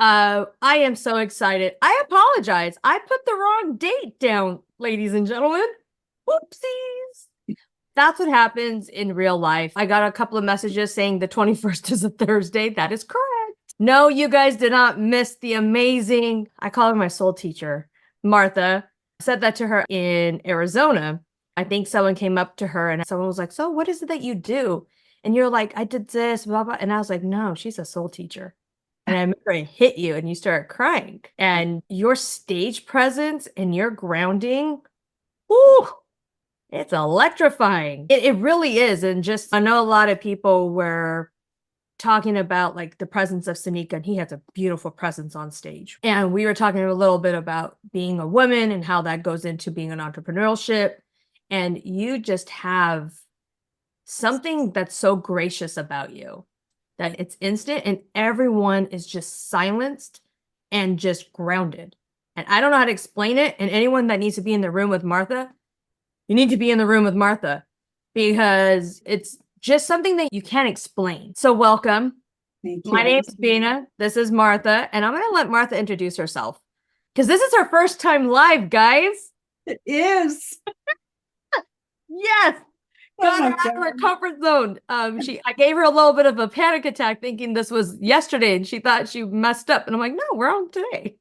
I am so excited. I apologize. I put the wrong date down, ladies and gentlemen. Whoopsies. That's what happens in real life. I got a couple of messages saying the 21st is a Thursday. That is correct. No, you guys did not miss the amazing, I call her my soul teacher, Martha. I said that to her in Arizona. I think someone came up to her and someone was like, so what is it that you do? And you're like, I did this, blah, blah. And I was like, no, she's a soul teacher. And I remember it hit you and you started crying. And your stage presence and your grounding, whoo, it's electrifying. It really is. And just, I know a lot of people were talking about like the presence of Sanika, and he has a beautiful presence on stage. And we were talking a little bit about being a woman and how that goes into being an entrepreneurship. And you just have something that's so gracious about you that it's instant and everyone is just silenced and just grounded. And I don't know how to explain it. And anyone that needs to be in the room with Martha, you need to be in the room with Martha because it's just something that you can't explain. So welcome. Thank you. My name's Bina. This is Martha. And I'm going to let Martha introduce herself because this is her first time live, guys. It is. Yes. Got her out of her comfort zone. I gave her a little bit of a panic attack thinking this was yesterday and she thought she messed up. And I'm like, no, we're on today.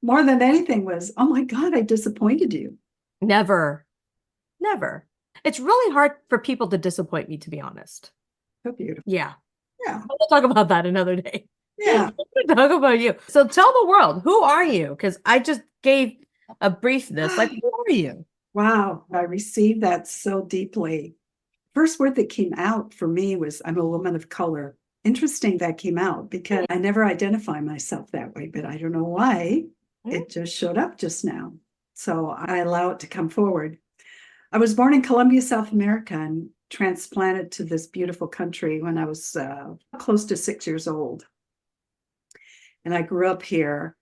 More than anything was, oh my God, I disappointed you. Never. It's really hard for people to disappoint me, to be honest. So beautiful. Yeah. Yeah. We'll talk about that another day. Yeah. We'll talk about you. So tell the world, who are you? Because I just gave a brief this. Like, who are you? Wow. I received that so deeply. First word that came out for me was, I'm a woman of color. Interesting that came out because I never identify myself that way, but I don't know why. It just showed up just now. So I allow it to come forward. I was born in Colombia, South America, and transplanted to this beautiful country when I was close to 6 years old. And I grew up here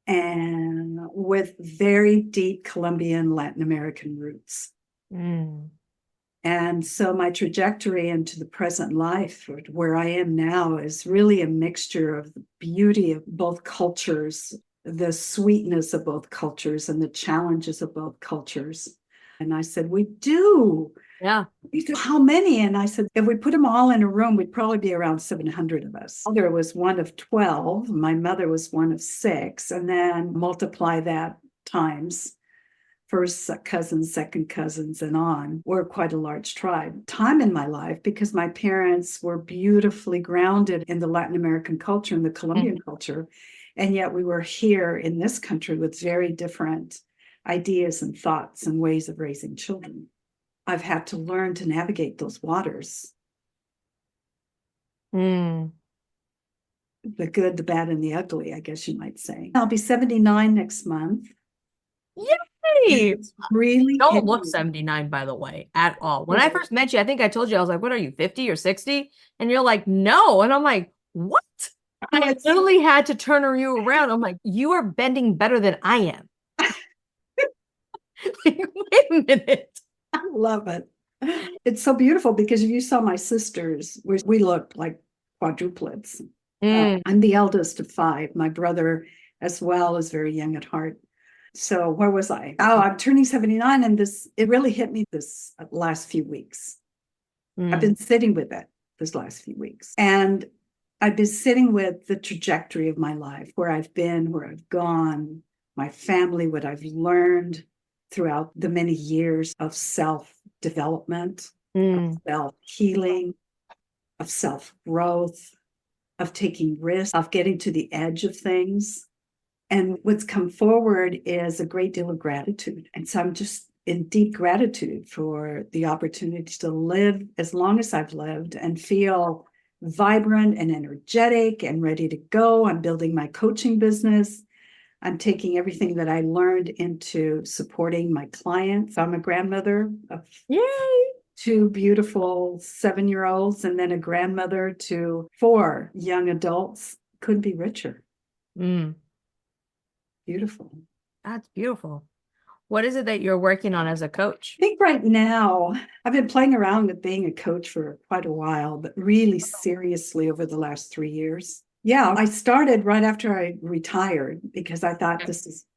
and with very deep Colombian, Latin American roots. And so my trajectory into the present life, where I am now, is really a mixture of the beauty of both cultures, the sweetness of both cultures, and the challenges of both cultures. And I said, we do. Yeah. He said, how many? And I said, if we put them all in a room, we'd probably be around 700 of us. My mother was one of 12. My mother was one of 6. And then multiply that times first cousins, second cousins, and on. We're quite a large tribe. Time in my life, because my parents were beautifully grounded in the Latin American culture and the Colombian culture. And yet we were here in this country with very different ideas and thoughts and ways of raising children. I've had to learn to navigate those waters. The good, the bad, and the ugly, I guess you might say. I'll be 79 next month. Yay! Really don't look 79, by the way, at all. When I first met you, I think I told you, I was like, what are you, 50 or 60? And you're like, no. And I'm like, what? I literally had to turn you around. I'm like, you are bending better than I am. Wait a minute. I love it. It's so beautiful because if you saw my sisters, we looked like quadruplets. I'm the eldest of 5. My brother as well is very young at heart. So where was I? Oh, I'm turning 79, and it really hit me this last few weeks. I've been sitting with it this last few weeks. And I've been sitting with the trajectory of my life, where I've been, where I've gone, my family, what I've learned throughout the many years of self-development, of self-healing, of self-growth, of taking risks, of getting to the edge of things. And what's come forward is a great deal of gratitude. And so I'm just in deep gratitude for the opportunity to live as long as I've lived and feel vibrant and energetic and ready to go. I'm building my coaching business. I'm taking everything that I learned into supporting my clients. I'm a grandmother of 2 beautiful 7-year-olds and then a grandmother to 4 young adults. Couldn't be richer. Beautiful. That's beautiful. What is it that you're working on as a coach? I think right now, I've been playing around with being a coach for quite a while, but really seriously over the last 3 years. Yeah, I started right after I retired because I thought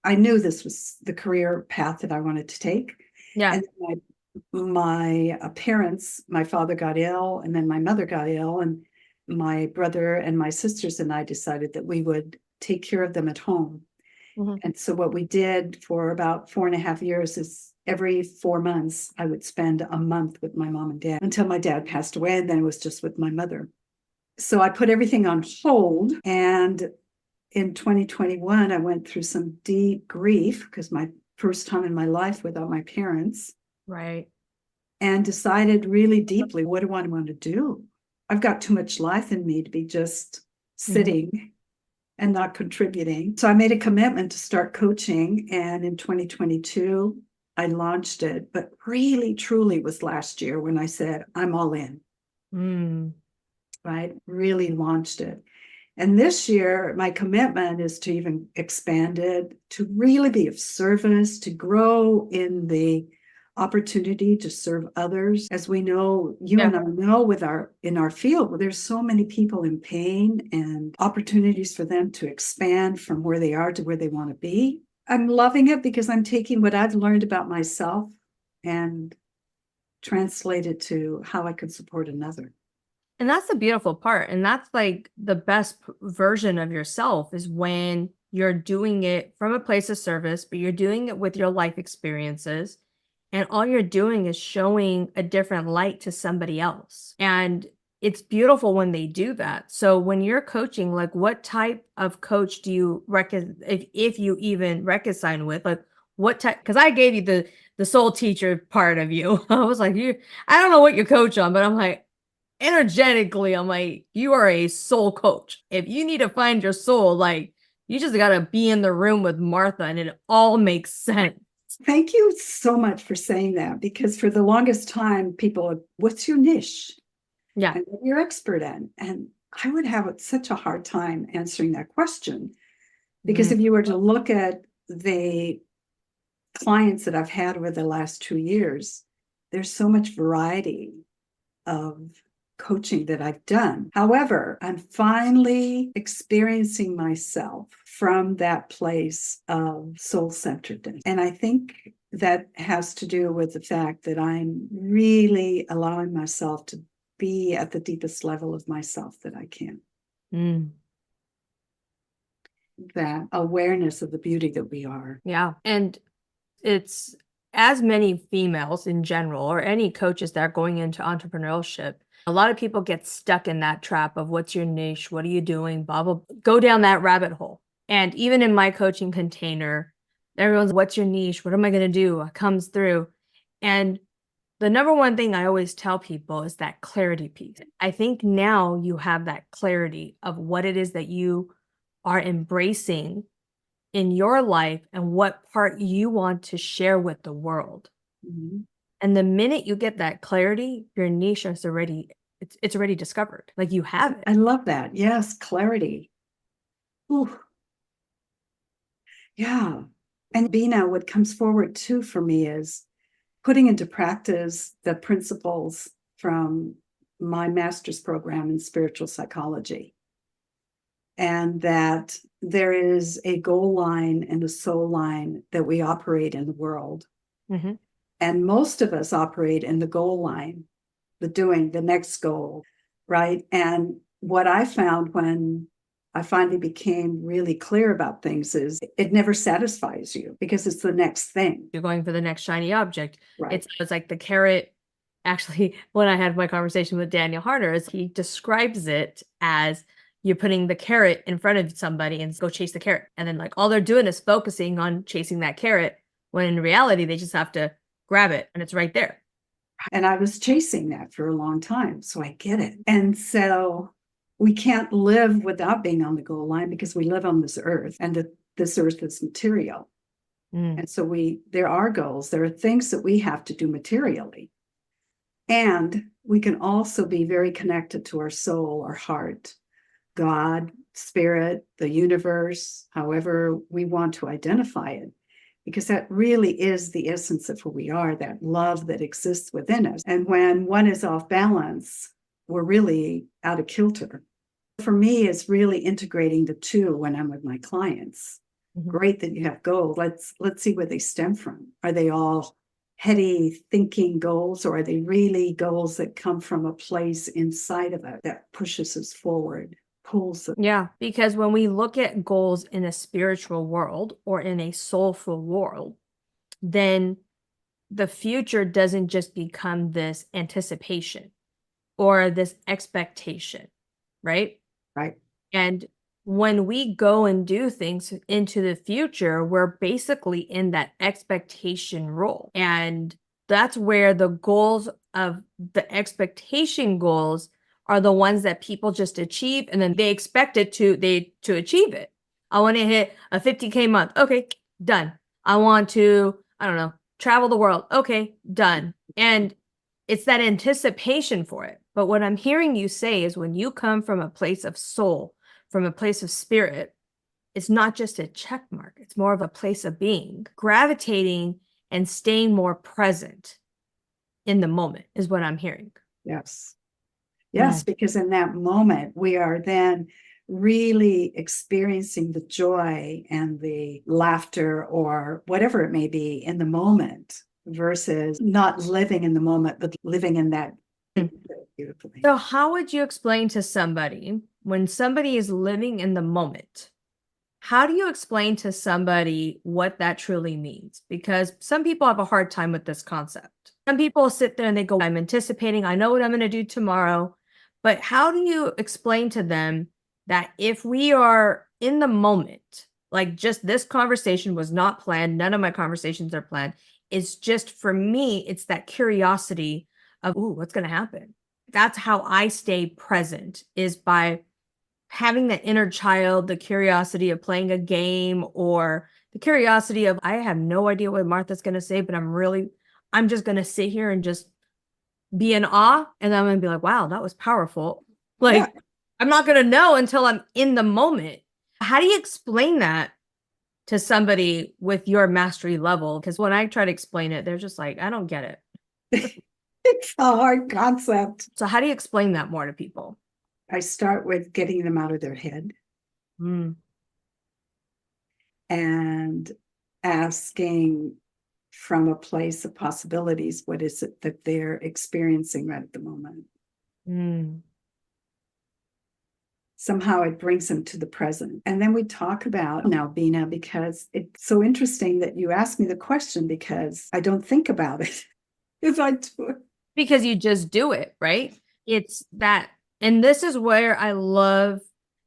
I knew this was the career path that I wanted to take. Yeah. And my parents, my father got ill, and then my mother got ill, and my brother and my sisters and I decided that we would take care of them at home. Mhm. And so what we did for about 4.5 years is every 4 months, I would spend a month with my mom and dad until my dad passed away, and then it was just with my mother. So I put everything on hold, and in 2021, I went through some deep grief because my first time in my life without my parents. Right. And decided really deeply, what do I want to do? I've got too much life in me to be just sitting and not contributing. So I made a commitment to start coaching. And in 2022, I launched it, but really, truly was last year when I said, I'm all in. Right? Really launched it. And this year, my commitment is to even expand it, to really be of service, to grow in the opportunity to serve others. As we know, you and I know in our field, there's so many people in pain and opportunities for them to expand from where they are to where they want to be. I'm loving it because I'm taking what I've learned about myself and translate it to how I can support another. And that's the beautiful part. And that's like the best version of yourself is when you're doing it from a place of service, but you're doing it with your life experiences. And all you're doing is showing a different light to somebody else. And it's beautiful when they do that. So when you're coaching, like what type of coach do you if you even reconcile with, like what type, because I gave you the soul teacher part of you. I was like, I don't know what you coach on, but I'm like, energetically, I'm like, you are a soul coach. If you need to find your soul, like you just got to be in the room with Martha and it all makes sense. Thank you so much for saying that, because for the longest time, people, what's your niche? Yeah. And what you're expert in? And I would have such a hard time answering that question, because if you were to look at the clients that I've had over the last 2 years, there's so much variety of coaching that I've done. However, I'm finally experiencing myself from that place of soul-centeredness. And I think that has to do with the fact that I'm really allowing myself to be at the deepest level of myself that I can. That awareness of the beauty that we are. Yeah. And it's as many females in general, or any coaches that are going into entrepreneurship, a lot of people get stuck in that trap of what's your niche? What are you doing? Blah, blah, blah. Go down that rabbit hole. And even in my coaching container, everyone's, what's your niche? What am I going to do? It comes through. And the number one thing I always tell people is that clarity piece. I think now you have that clarity of what it is that you are embracing in your life and what part you want to share with the world. And the minute you get that clarity, your niche is already, it's already discovered. Like you have it. I love that. Yes, clarity. Ooh. Yeah. And Bina, what comes forward too for me is putting into practice the principles from my master's program in spiritual psychology. And that there is a goal line and a soul line that we operate in the world. And most of us operate in the goal line, the next goal, right? And what I found when I finally became really clear about things is it never satisfies you because it's the next thing. You're going for the next shiny object. Right. It's like the carrot. Actually, when I had my conversation with Daniel Harder, is he describes it as you're putting the carrot in front of somebody and go chase the carrot. And then like all they're doing is focusing on chasing that carrot, when in reality, they just have to grab it and it's right there. And I was chasing that for a long time. So I get it. And so we can't live without being on the goal line because we live on this earth, and this earth is material. And so there are goals, there are things that we have to do materially. And we can also be very connected to our soul, our heart, God, spirit, the universe, however we want to identify it. because that really is the essence of who we are, that love that exists within us. And when one is off balance, we're really out of kilter. For me, it's really integrating the two when I'm with my clients. Great that you have goals. Let's see where they stem from. Are they all heady thinking goals, or are they really goals that come from a place inside of it that pushes us forward, pulls us? Yeah, because when we look at goals in a spiritual world or in a soulful world, then the future doesn't just become this anticipation or this expectation, right? Right. And when we go and do things into the future, we're basically in that expectation role. And that's where the goals of the expectation goals are the ones that people just achieve, and then they expect it to achieve it. I want to hit a 50K month. Okay, done. I want to, I don't know, travel the world. Okay, done. And it's that anticipation for it. But what I'm hearing you say is when you come from a place of soul, from a place of spirit, it's not just a check mark. It's more of a place of being, gravitating and staying more present in the moment is what I'm hearing. Yes. Yes, because in that moment, we are then really experiencing the joy and the laughter or whatever it may be in the moment versus not living in the moment, but living in that beautifully. So how would you explain to somebody when somebody is living in the moment? How do you explain to somebody what that truly means? Because some people have a hard time with this concept. Some people sit there and they go, I'm anticipating, I know what I'm going to do tomorrow. But how do you explain to them that if we are in the moment, like just this conversation was not planned, none of my conversations are planned. It's just for me, it's that curiosity of, ooh, what's going to happen? That's how I stay present, is by having the inner child, the curiosity of playing a game, or the curiosity of, I have no idea what Martha's going to say, but I'm just going to sit here and just be in awe. And I'm going to be like, wow, that was powerful. Like, yeah. I'm not going to know until I'm in the moment. How do you explain that to somebody with your mastery level? Because when I try to explain it, they're just like, I don't get it. It's a hard concept. So how do you explain that more to people? I start with getting them out of their head and asking from a place of possibilities, what is it that they're experiencing right at the moment? Somehow it brings them to the present. And then we talk about now, Bina, because it's so interesting that you asked me the question, because I don't think about it if I do it. Because you just do it, right? It's that. And this is where I love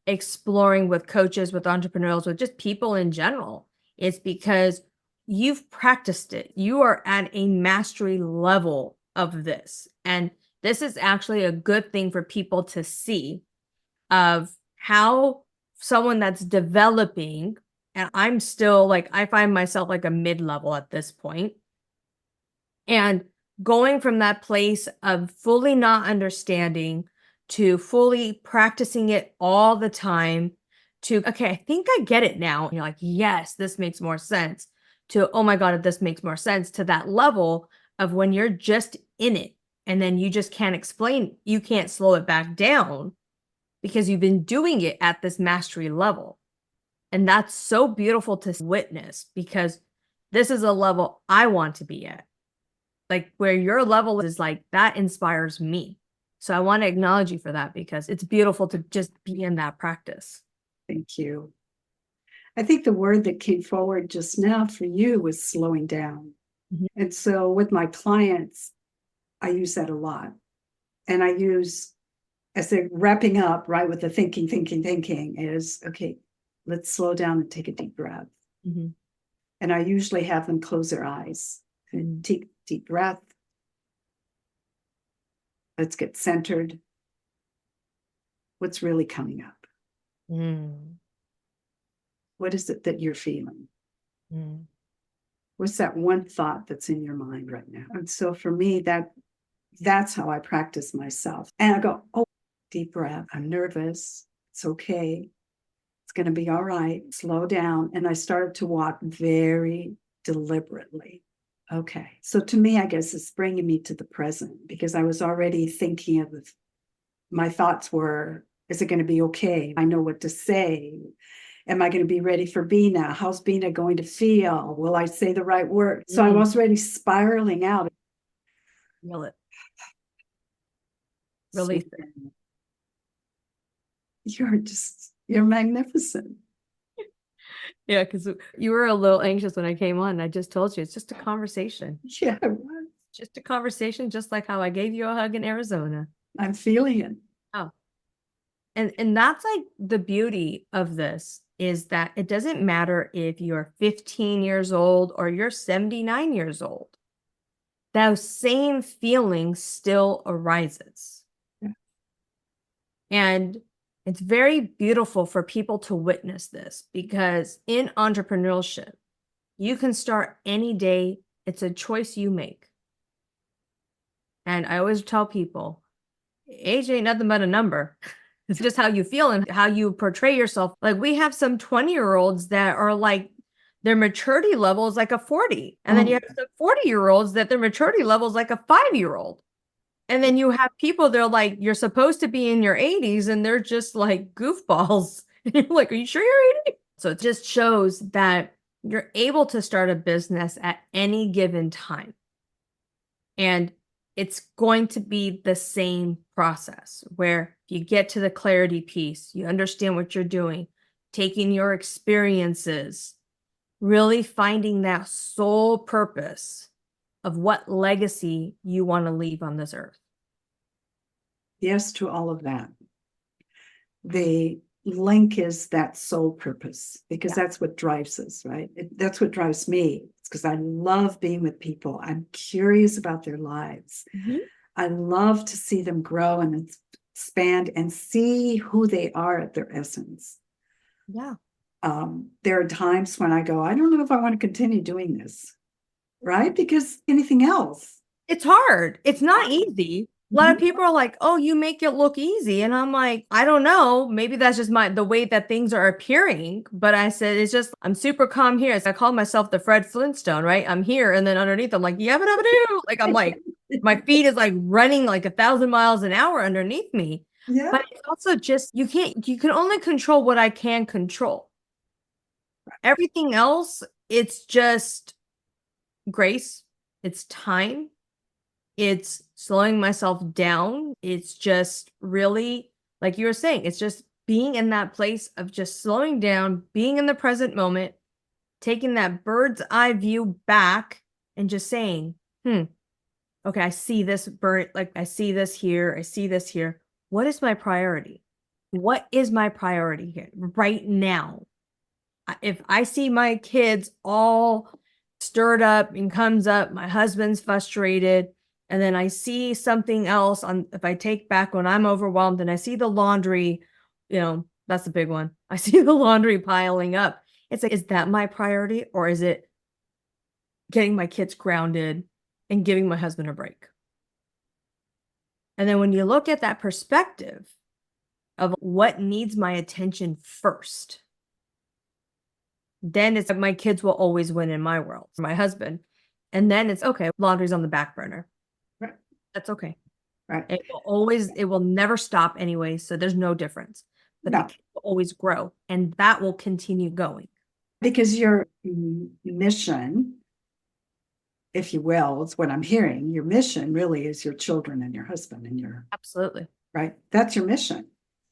exploring with coaches, with entrepreneurs, with just people in general. It's because you've practiced it. You are at a mastery level of this. And this is actually a good thing for people to see of how someone that's developing, and I'm still like, I find myself like a mid-level at this point. And going from that place of fully not understanding to fully practicing it all the time to, okay, I think I get it now. And you're like, yes, this makes more sense, to, oh my God, this makes more sense, to that level of when you're just in it and then you just can't explain, you can't slow it back down because you've been doing it at this mastery level. And that's so beautiful to witness, because this is a level I want to be at. Like where your level is, like, that inspires me. So I want to acknowledge you for that, because it's beautiful to just be in that practice. Thank you. I think the word that came forward just now for you was slowing down. And so with my clients, I use that a lot. And I use, as they're wrapping up, right, with the thinking is, okay, let's slow down and take a deep breath. And I usually have them close their eyes and take deep breath. Let's get centered. What's really coming up? What is it that you're feeling? What's that one thought that's in your mind right now? And so for me, that's how I practice myself. And I go, oh, deep breath. I'm nervous. It's okay. It's going to be all right. Slow down. And I started to walk very deliberately. Okay. So to me, I guess it's bringing me to the present because I was already thinking of my thoughts were, is it going to be okay? I know what to say. Am I going to be ready for Bina? How's Bina going to feel? Will I say the right word? So I was already spiraling out. Feel it. Release it. You're magnificent. Yeah, because you were a little anxious when I came on. I just told you it's just a conversation. Yeah, I was. Just a conversation, just like how I gave you a hug in Arizona. I'm feeling it. Oh. And that's like the beauty of this is that it doesn't matter if you're 15 years old or you're 79 years old. Those same feelings still arises. Yeah. And it's very beautiful for people to witness this because in entrepreneurship, you can start any day. It's a choice you make. And I always tell people, age ain't nothing but a number. It's just how you feel and how you portray yourself. Like we have some 20-year-olds that are like, their maturity level is like a 40. And then you have some 40-year-olds that their maturity level is like a 5-year-old. And then you have people, they're like, you're supposed to be in your 80s and they're just like goofballs. And you're like, are you sure you're 80? So it just shows that you're able to start a business at any given time. And it's going to be the same process where you get to the clarity piece, you understand what you're doing, taking your experiences, really finding that sole purpose of what legacy you want to leave on this earth. Yes to all of that. The link is that sole purpose because that's what drives us, right? That's what drives me. It's because I love being with people. I'm curious about their lives. Mm-hmm. I love to see them grow and expand and see who they are at their essence. Yeah. There are times when I go, I don't know if I want to continue doing this, right? Because anything else. It's hard. It's not easy. A lot of people are like, oh, you make it look easy. And I'm like, I don't know. Maybe that's just the way that things are appearing. But I said, it's just, I'm super calm here. I call myself the Fred Flintstone, right? I'm here. And then underneath, I'm like, yabba dabba doo. Like, I'm like, my feet is like running like 1,000 miles an hour underneath me. Yeah. But it's also just, you can only control what I can control. Everything else, it's just grace. It's time. It's slowing myself down. It's just really, like you were saying, it's just being in that place of just slowing down, being in the present moment, taking that bird's eye view back and just saying, okay, I see this bird, like I see this here. I see this here. What is my priority? What is my priority here right now? If I see my kids all stirred up and comes up, my husband's frustrated, and then I see something else if I take back when I'm overwhelmed and I see the laundry, that's the big one. I see the laundry piling up. It's like, is that my priority or is it getting my kids grounded and giving my husband a break? And then when you look at that perspective of what needs my attention first, then it's like my kids will always win in my world, my husband. And then it's okay, laundry's on the back burner. Right. That's okay. Right. It will never stop anyway. So there's no difference. But the kids will always grow and that will continue going. Because your mission, if you will, is what I'm hearing. Your mission really is your children and your husband and Absolutely. Right. That's your mission.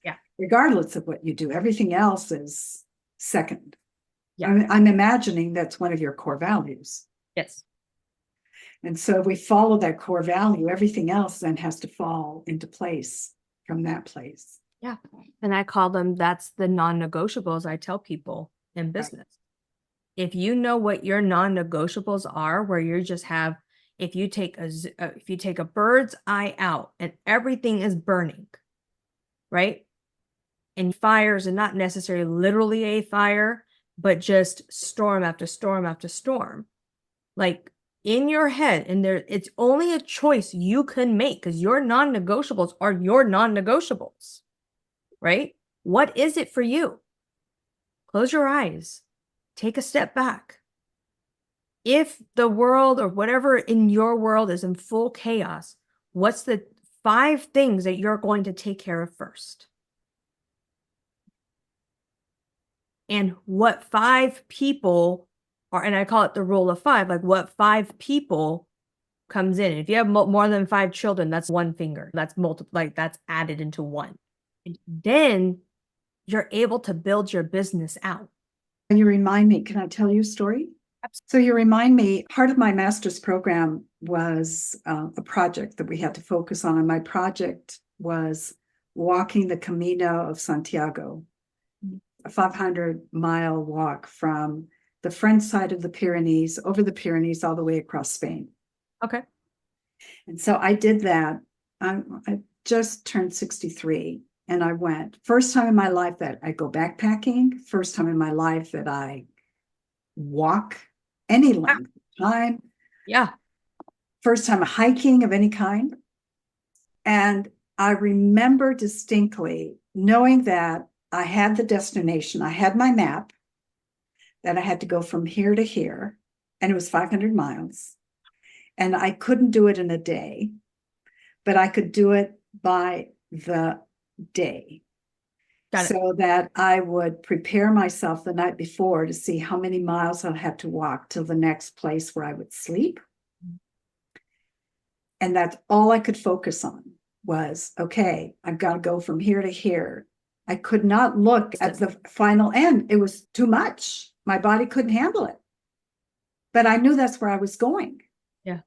Yeah. Regardless of what you do, everything else is second. Yeah. I'm imagining that's one of your core values. Yes. And so if we follow that core value, everything else then has to fall into place from that place. Yeah. And I call them, that's the non-negotiables I tell people in business. Right. If you know what your non-negotiables are, where you just have, if you take a bird's eye out and everything is burning, right? And fires, and not necessarily literally a fire, but just storm after storm after storm. Like in your head, and it's only a choice you can make because your non-negotiables are your non-negotiables, right? What is it for you? Close your eyes. Take a step back. if the world or whatever in your world is in full chaos, what's the 5 things that you're going to take care of first? And what 5 people are, and I call it the rule of 5, like what 5 people comes in. If you have more than 5 children, that's 1 finger. That's like that's added into 1. And then you're able to build your business out. You remind me, can I tell you a story? So you remind me, part of my master's program was a project that we had to focus on. And my project was walking the Camino of Santiago, a 500-mile walk from the French side of the Pyrenees, over the Pyrenees, all the way across Spain. Okay. And so I did that. I just turned 63 and I went. First time in my life that I go backpacking, first time in my life that I walk any length of time. Yeah. First time hiking of any kind. And I remember distinctly knowing that I had the destination. I had my map that I had to go from here to here, and it was 500 miles. And I couldn't do it in a day, but I could do it by the day. So that I would prepare myself the night before to see how many miles I'd have to walk till the next place where I would sleep. And that's all I could focus on was, okay, I've got to go from here to here. I could not look at the final end. It was too much. My body couldn't handle it. But I knew that's where I was going. Yeah.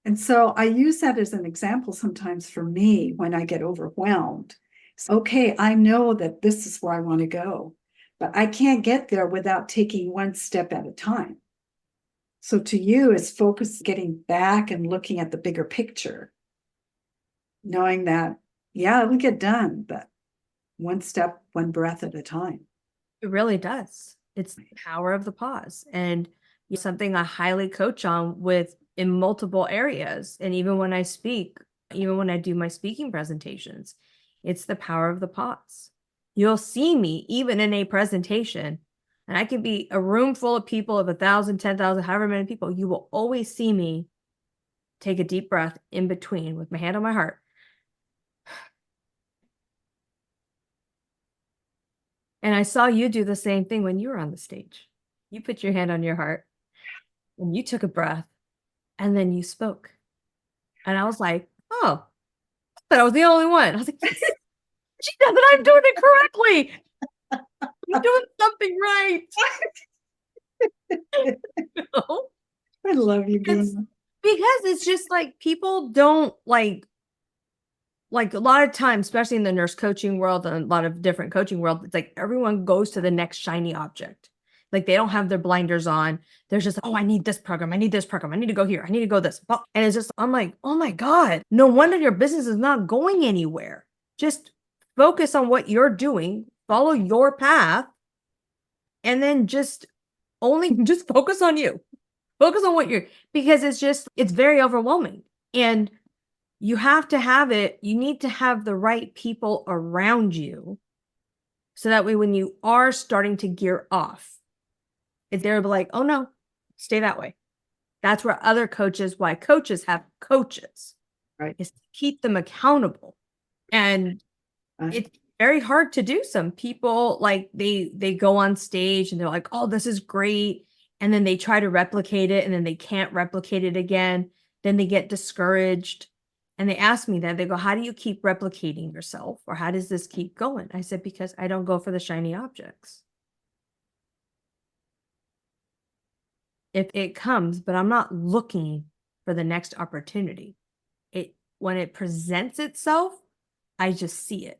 And so I use that as an example sometimes for me when I get overwhelmed. So, okay, I know that this is where I want to go, but I can't get there without taking 1 step at a time. So to you, it's focus getting back and looking at the bigger picture, knowing that, yeah, it'll get done, but 1 step, 1 breath at a time. It really does. It's the power of the pause, and something I highly coach on with in multiple areas. And even when I speak, even when I do my speaking presentations, it's the power of the pause. You'll see me even in a presentation, and I can be a room full of people of 1,000, 10,000, however many people. You will always see me take a deep breath in between with my hand on my heart. And I saw you do the same thing when you were on the stage. You put your hand on your heart and you took a breath and then you spoke. And I was like, oh, but I was the only one. I was like, yes, she does it. I'm doing it correctly. I'm doing something right. No? I love you, Bina. Because it's just like people don't like a lot of times, especially in the nurse coaching world and a lot of different coaching world, it's like everyone goes to the next shiny object. Like they don't have their blinders on. There's just, oh, I need this program. I need this program. I need to go here. I need to go this. And it's just, I'm like, oh my God, no wonder your business is not going anywhere. Just focus on what you're doing, follow your path, and then just focus on you. Focus on what you're, because it's very overwhelming. And you have to have it. You need to have the right people around you. So that way, when you are starting to gear off, they're like, oh no, stay that way. That's where why coaches have coaches, right? Is to keep them accountable. And it's very hard to do. Some people like they go on stage and they're like, oh, this is great. And then they try to replicate it and then they can't replicate it again. Then they get discouraged. And they ask me that. They go, how do you keep replicating yourself? Or how does this keep going? I said, because I don't go for the shiny objects. If it comes, but I'm not looking for the next opportunity. When it presents itself, I just see it.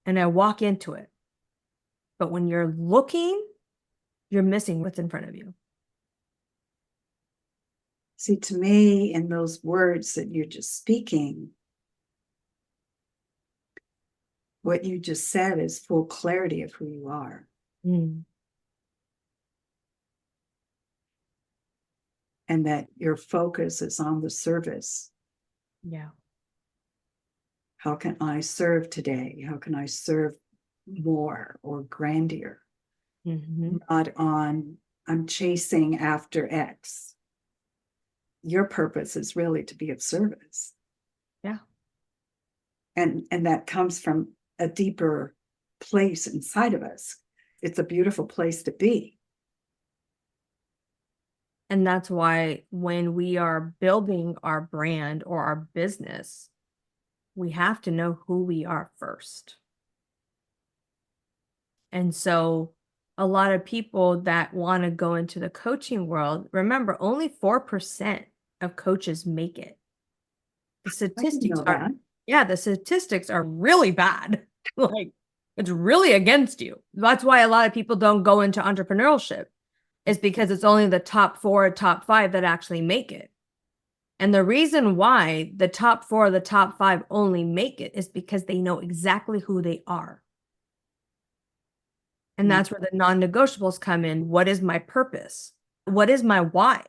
And I walk into it. But when you're looking, you're missing what's in front of you. See, to me, in those words that you're just speaking, what you just said is full clarity of who you are. Mm. And that your focus is on the service. Yeah. How can I serve today? How can I serve more or grandeur? Mm-hmm. Not on I'm chasing after X. Your purpose is really to be of service. Yeah. And that comes from a deeper place inside of us. It's a beautiful place to be. And that's why when we are building our brand or our business, we have to know who we are first. And so a lot of people that want to go into the coaching world, remember, only 4% of coaches make it. The statistics are, yeah, the statistics are really bad. Like, it's really against you. That's why a lot of people don't go into entrepreneurship, is because it's only the top 4 or top 5 that actually make it. And the reason why the top 4 or the top 5 only make it is because they know exactly who they are. And that's where the non-negotiables come in. What is my purpose? What is my why?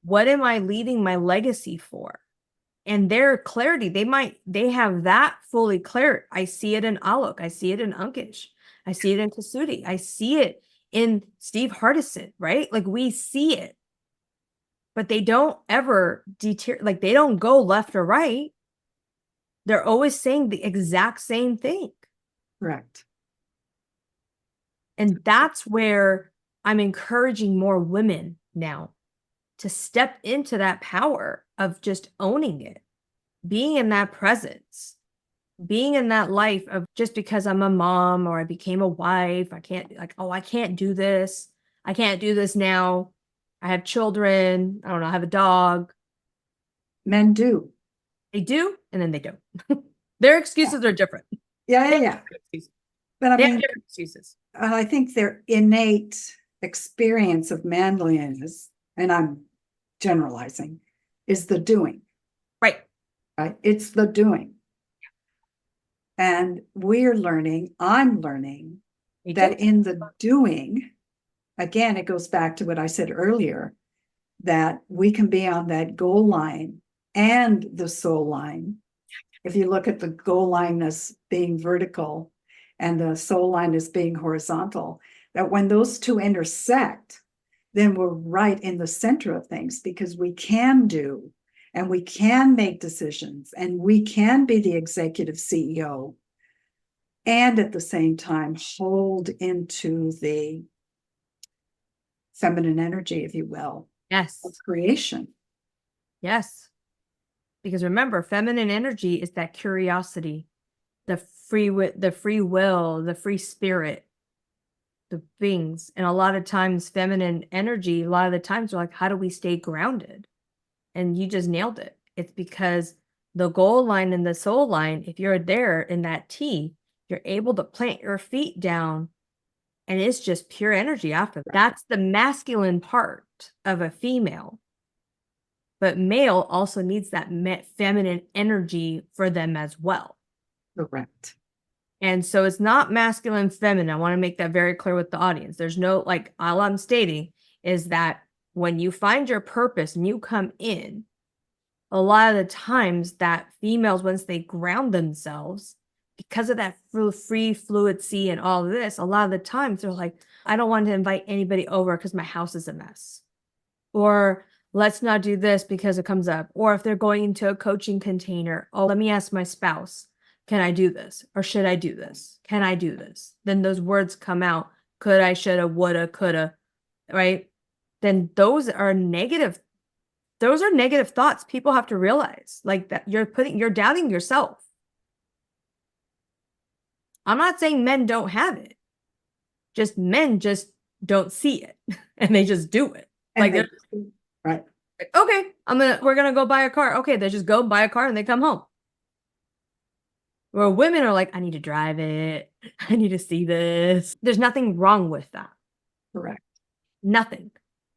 What am I leaving my legacy for? And their clarity, they have that fully clear. I see it in Alok. I see it in Ankish. I see it in Kasudi. I see it in Steve Hardison, right? Like, we see it, but they don't ever like, they don't go left or right. They're always saying the exact same thing. Correct. And that's where I'm encouraging more women now to step into that power of just owning it, being in that presence, being in that life of, just because I'm a mom or I became a wife, I can't, like, oh, I can't do this. I can't do this now. I have children. I don't know. I have a dog. Men do. They do, and then they don't. Their excuses are different. Yeah. But I They mean, have different excuses. I think their innate experience of manliness, and I'm generalizing, is the doing. Right. It's the doing. And we're learning, I'm learning that in the doing, again, it goes back to what I said earlier, that we can be on that goal line and the soul line. If you look at the goal line as being vertical and the soul line as being horizontal, that when those two intersect, then we're right in the center of things, because we can do and we can make decisions and we can be the executive CEO and at the same time hold into the feminine energy, if you will, Yes. of creation. Yes. Because remember, feminine energy is that curiosity, the free will, the free spirit, the things. And a lot of times feminine energy, a lot of the times we're like, how do we stay grounded? And you just nailed it. It's because the goal line and the soul line, if you're there in that T, you're able to plant your feet down and it's just pure energy after that. That's the masculine part of a female. But male also needs that feminine energy for them as well. Correct. And so it's not masculine, feminine. I want to make that very clear with the audience. There's no, like, all I'm stating is that when you find your purpose and you come in, a lot of the times that females, once they ground themselves, because of that free fluency and all of this, a lot of the times they're like, I don't want to invite anybody over because my house is a mess. Or let's not do this because it comes up. Or if they're going into a coaching container, oh, let me ask my spouse, can I do this? Or should I do this? Can I do this? Then those words come out. Could I, shoulda, woulda, coulda, right? Then those are negative. Those are negative thoughts people have to realize, like, that you're doubting yourself. I'm not saying men don't have it. Just men just don't see it and they just do it. And like, right. Okay, we're gonna go buy a car. Okay, they just go buy a car and they come home. Where women are like, I need to drive it. I need to see this. There's nothing wrong with that. Correct. Nothing.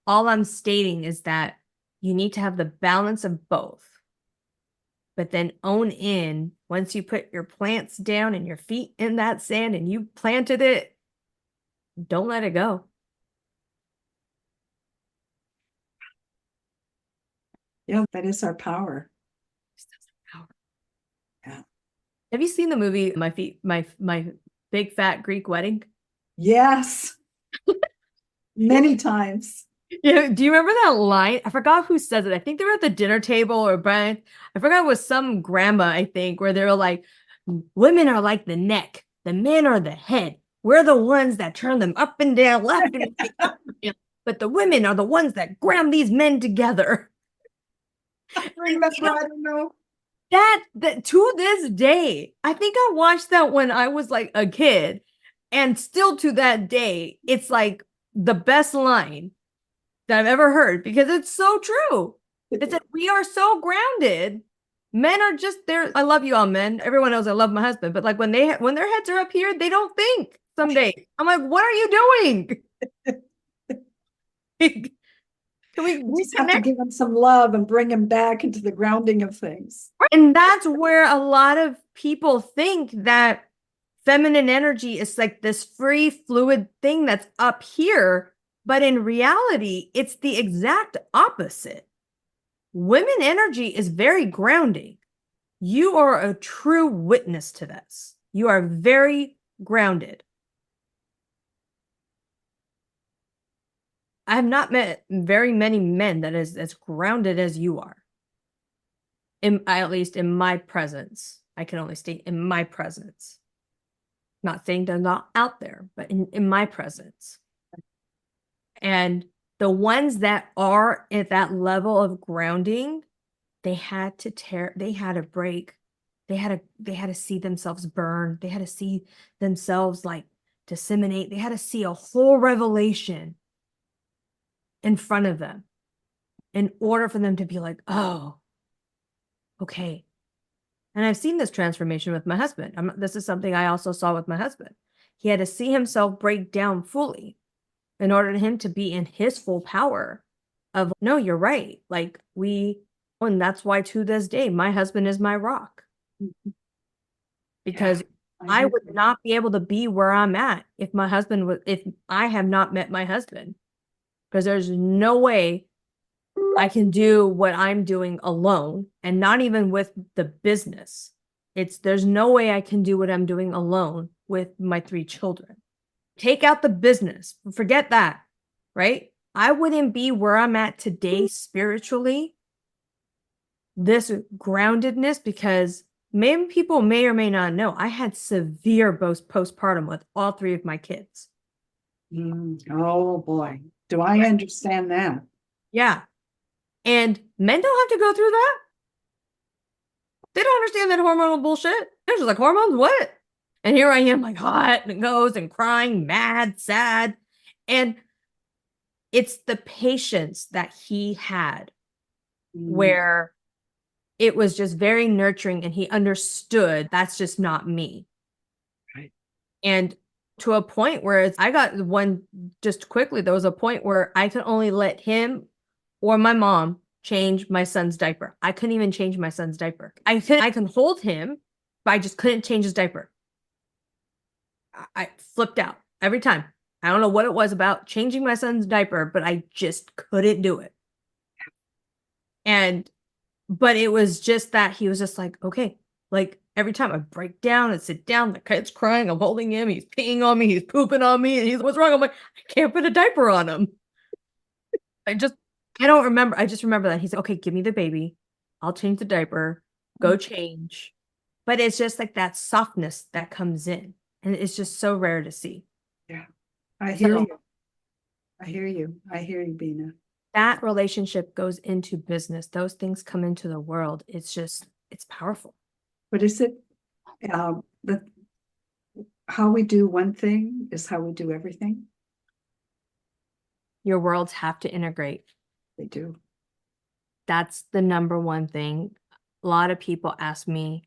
All I'm stating is that you need to have the balance of both. But then own in, once you put your plants down and your feet in that sand and you planted it, don't let it go. Yeah, that is our power. Yeah. Have you seen the movie My Big Fat Greek Wedding? Yes. Many times. Yeah, do you remember that line? I forgot who says it. I think they were at the dinner table or Brian. I forgot it was some grandma, I think, where they were like, women are like the neck, the men are the head. We're the ones that turn them up and down, left and right. But the women are the ones that ground these men together. Remember, I don't know. That to this day, I think I watched that when I was like a kid, and still to that day, it's like the best line that I've ever heard because it's so true. It's that we are so grounded. Men are just there. I love you all men. Everyone knows I love my husband, but like when their heads are up here, they don't think some days. I'm like, what are you doing? Can we just have to give him some love and bring him back into the grounding of things. And that's where a lot of people think that feminine energy is like this free fluid thing that's up here. But in reality, it's the exact opposite. Women energy is very grounding. You are a true witness to this. You are very grounded. I have not met very many men that is as grounded as you are. At least in my presence. I can only state in my presence. Not saying they're not out there, but in my presence. And the ones that are at that level of grounding, they had to break. They had to see themselves burn. They had to see themselves like disseminate. They had to see a whole revelation in front of them in order for them to be like, oh, okay. And I've seen this transformation with my husband. This is something I also saw with my husband. He had to see himself break down fully in order for him to be in his full power of, no, you're right. Like and that's why to this day, my husband is my rock. Because I would not be able to be where I'm at if I have not met my husband. Because there's no way I can do what I'm doing alone, and not even with the business. There's no way I can do what I'm doing alone with my 3 children. Take out the business, forget that, right? I wouldn't be where I'm at today spiritually, this groundedness, because maybe people may or may not know, I had severe postpartum with all 3 of my kids. Oh boy, do I understand that? Yeah. And men don't have to go through that. They don't understand that hormonal bullshit. They're just like, hormones, what? And here I am, like hot and goes and crying, mad, sad. And it's the patience that he had where it was just very nurturing and he understood that's just not me. Right. And to a point where I got one just quickly, there was a point where I could only let him or my mom change my son's diaper. I couldn't even change my son's diaper. I can hold him, but I just couldn't change his diaper. I flipped out every time. I don't know what it was about changing my son's diaper, but I just couldn't do it. But it was just that he was just like, okay, like every time I break down and sit down, the kid's crying, I'm holding him, he's peeing on me, he's pooping on me, and he's, what's wrong? I'm like, I can't put a diaper on him. I don't remember. I just remember that he's like, okay, give me the baby. I'll change the diaper, go change. But it's just like that softness that comes in. And it's just so rare to see. Yeah. I hear you. I hear you. I hear you, Bina. That relationship goes into business. Those things come into the world. It's powerful. What is it? How we do one thing is how we do everything. Your worlds have to integrate. They do. That's the number one thing. A lot of people ask me,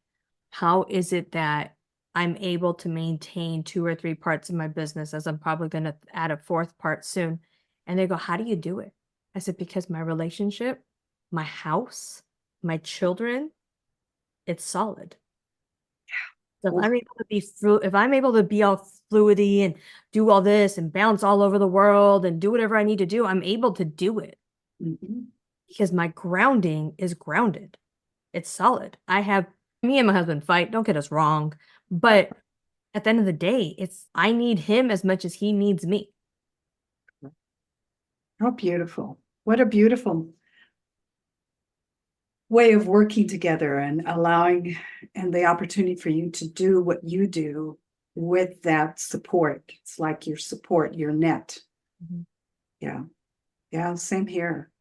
how is it that I'm able to maintain 2 or 3 parts of my business, as I'm probably going to add a 4th part soon? And they go, how do you do it? I said, because my relationship, my house, my children, it's solid. Yeah. So if I'm able to be all fluidy and do all this and bounce all over the world and do whatever I need to do, I'm able to do it. Because my grounding is grounded. It's solid. Me and my husband fight, don't get us wrong. But at the end of the day, I need him as much as he needs me. How beautiful. What a beautiful way of working together and allowing and the opportunity for you to do what you do with that support. It's like your support, your net. Mhm. Yeah. Yeah. Same here.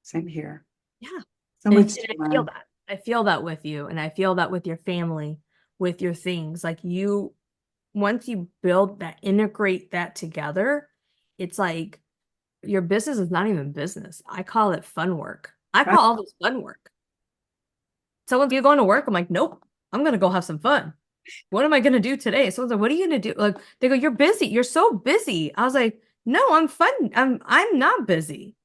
Same here. Yeah. So And, much and to I feel learn. that. I feel that with you, and I feel that with your family, with your things. Like you, once you build that, integrate that together, it's like your business is not even business. I call it fun work. I Right? call all this fun work. So when you're going to work, I'm like, nope, I'm gonna go have some fun. What am I gonna do today? Someone's like, what are you gonna do? Like they go, you're busy. You're so busy. I was like, no, I'm fun. I'm not busy.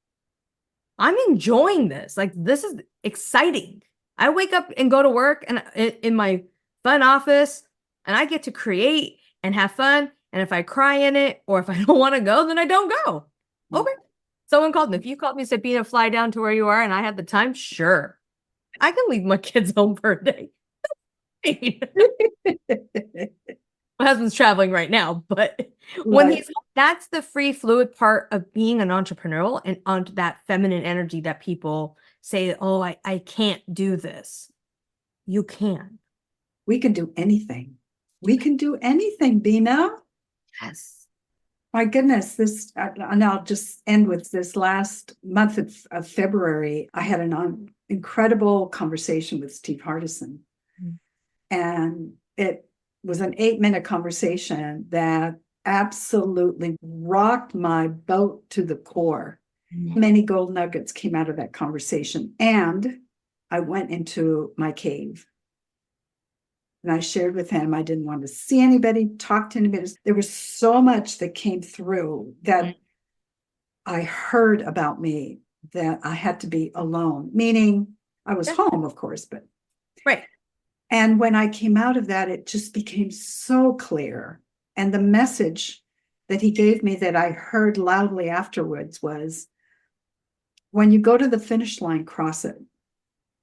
I'm enjoying this. Like this is exciting. I wake up and go to work and in my fun office, and I get to create and have fun. And if I cry in it, or if I don't want to go, then I don't go. Okay. Someone called me. If you called me and said, Bina, fly down to where you are, and I had the time, sure. I can leave my kids home for a day. My husband's traveling right now, but when Right. that's the free fluid part of being an entrepreneurial and on that feminine energy that people say, oh, I can't do this. You can. We can do anything. We can do anything, Bina. Yes. My goodness, this, and I'll just end with this last month of February. I had an incredible conversation with Steve Hardison. Mm. And it was an 8-minute conversation that absolutely rocked my boat to the core. Mm. Many gold nuggets came out of that conversation. And I went into my cave. And I shared with him, I didn't want to see anybody, talk to anybody. There was so much that came through that I heard about me that I had to be alone, meaning I was home, of course, but. Right. And when I came out of that, it just became so clear. And the message that he gave me that I heard loudly afterwards was, when you go to the finish line, cross it.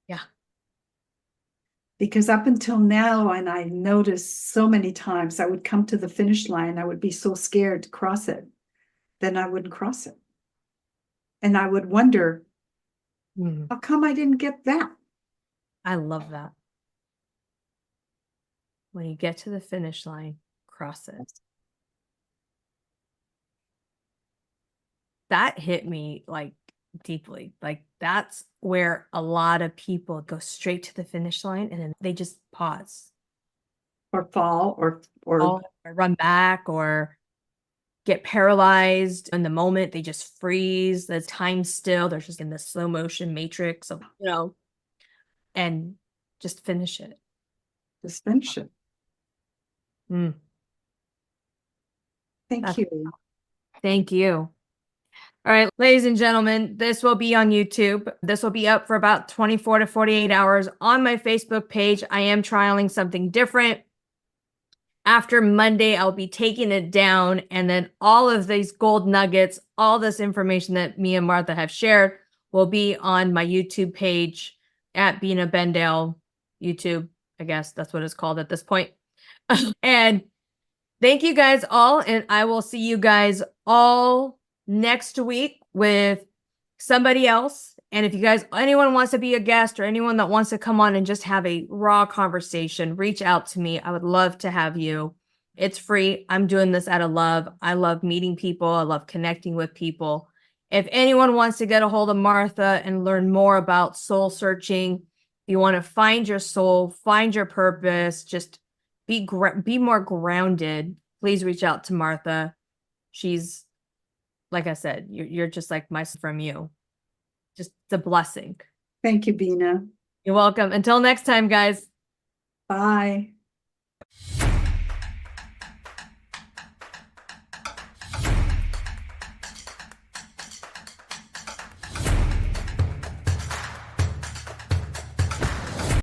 Yeah. Because up until now, and I noticed so many times, I would come to the finish line, I would be so scared to cross it, then I wouldn't cross it. And I would wonder, how come I didn't get that? I love that. When you get to the finish line, cross it. That hit me like deeply. Like that's where a lot of people go straight to the finish line and then they just pause. Or fall or Run back or get paralyzed in the moment. They just freeze. The time still. They're just in the slow motion matrix of, and just finish it. just finish it. Mm, Thank you. thank you. All right, ladies and gentlemen, this will be on YouTube. This will be up for about 24 to 48 hours on my Facebook page. I am trialing something different. After Monday, I'll be taking it down, and then all of these gold nuggets, all this information that me and Martha have shared will be on my YouTube page at Bina Bendale YouTube. I guess that's what it's called at this point. And thank you guys all, and I will see you guys all next week with somebody else. And if you guys, anyone wants to be a guest or anyone that wants to come on and just have a raw conversation, reach out to me. I would love to have you. It's free. I'm doing this out of love. I love meeting people. I love connecting with people. If anyone wants to get a hold of Martha and learn more about soul searching, you want to find your soul, find your purpose, just be more grounded, please reach out to Martha. She's, like I said, you're just like my from you. Just it's a blessing. Thank you, Bina. You're welcome. Until next time, guys. Bye.